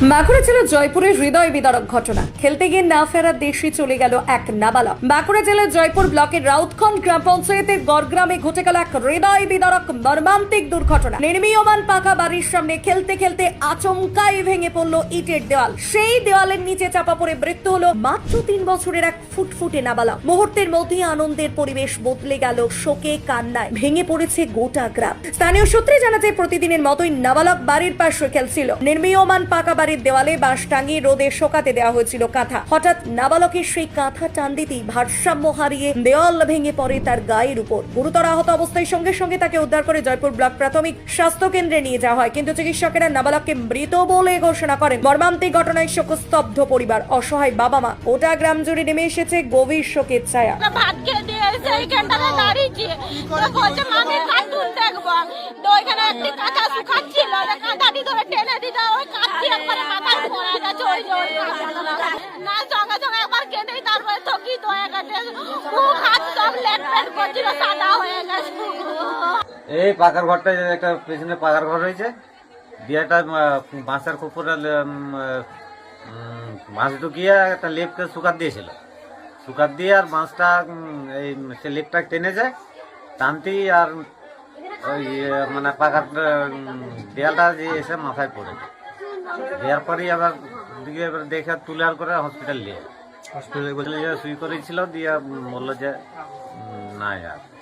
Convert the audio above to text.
বাঁকুড়া জেলার জয়পুরের হৃদয় বিদারক ঘটনা। খেলতে গিয়ে না ফেরার দেশে চলে গেল এক নাবালক। বাঁকুড়া জেলার জয়পুর ব্লকের রাউতখন্ড গ্রাম পঞ্চায়েতের গড়গ্রামে ঘটে গেল এক হৃদয় বিদারক মর্মান্তিক দুর্ঘটনা। নির্মীয়মান পাকা বাড়ির সামনে খেলতে খেলতে আচমকাই ভেঙে পড়ল ইটের দেওয়াল। সেই দেওয়ালের নিচে চাপা পড়ে মৃত্যু হলো মাত্র 3 বছরের এক ফুটফুটে নাবালক। মুহূর্তের মধ্যেই আনন্দের পরিবেশ বদলে গেল শোকে কান্নায়। ভেঙে পড়েছে গোটা গ্রাম। স্থানীয় সূত্রে জানা যায়, প্রতিদিনের মতোই নাবালক বাড়ির পাশে খেলছিল। নির্মীয়মান পাকা বাড়ির দেওয়ালে বাঁশ টাঙিয়ে রোদে শোকাতে দেওয়া হয়েছিল কাঁথা। হঠাৎ নাবালকের সেই কাঁথা টান দিতেই ভারসাম্য হারিয়ে দেওয়াল ভেঙে পড়ে তার গায়ের উপর। গুরুতর আহত অবস্থায় সঙ্গে সঙ্গে তাকে উদ্ধার করে জয়পুর ব্লক প্রাথমিক স্বাস্থ্য কেন্দ্রে নিয়ে যাওয়া হয়, কিন্তু চিকিৎসকেরা নাবালককে মৃত বলে ঘোষণা করেন। মর্মান্তিক ঘটনায় শোকস্তব্ধ পরিবার, অসহায় বাবা মা। গোটা গ্রাম জুড়ে নেমে এসেছে গভীর শোকের ছায়া। ভাত খেয়ে দিয়ে এসে এইখানটাতে দাঁড়িয়েছি, তো বলছে মামি কার্টুন দেখবো। তো ওইখানে একটি কাঁথা শুকাচ্ছিল, কাঁথাটি ধরে টেনে দিতে ওই কাঁথটি একবারে মাথায় পড়ে গেছে। ওই যে ওই কাঁথাটা না সঙ্গে সঙ্গে একবার কেঁদেই, তারপরে থকিত হয়ে গেছে, মুখ হাত সব লেট পেট করছিল, সাদা হয়ে গেছে। এই পাকার ঘরটা একটা পেছনে পাকার ঘর রয়েছে, দিয়ে একটা বাঁশের কুকুরে বাঁশ ঢুকিয়ে একটা লেপকে শুকাত দিয়েছিল। শুকাত দিয়ে আর বাঁশটা এই সে লেপটা টেনে যায়, টানতেই আর ওই মানে পাকার দেয়ালটা যে এসে মাথায় পড়ে যায়। দেওয়ার পরেই আবার দিকে এবার দেখে তুলে আর করে হসপিটাল নিয়ে সুই করেছিল, দিয়ে বললো যে নাই আর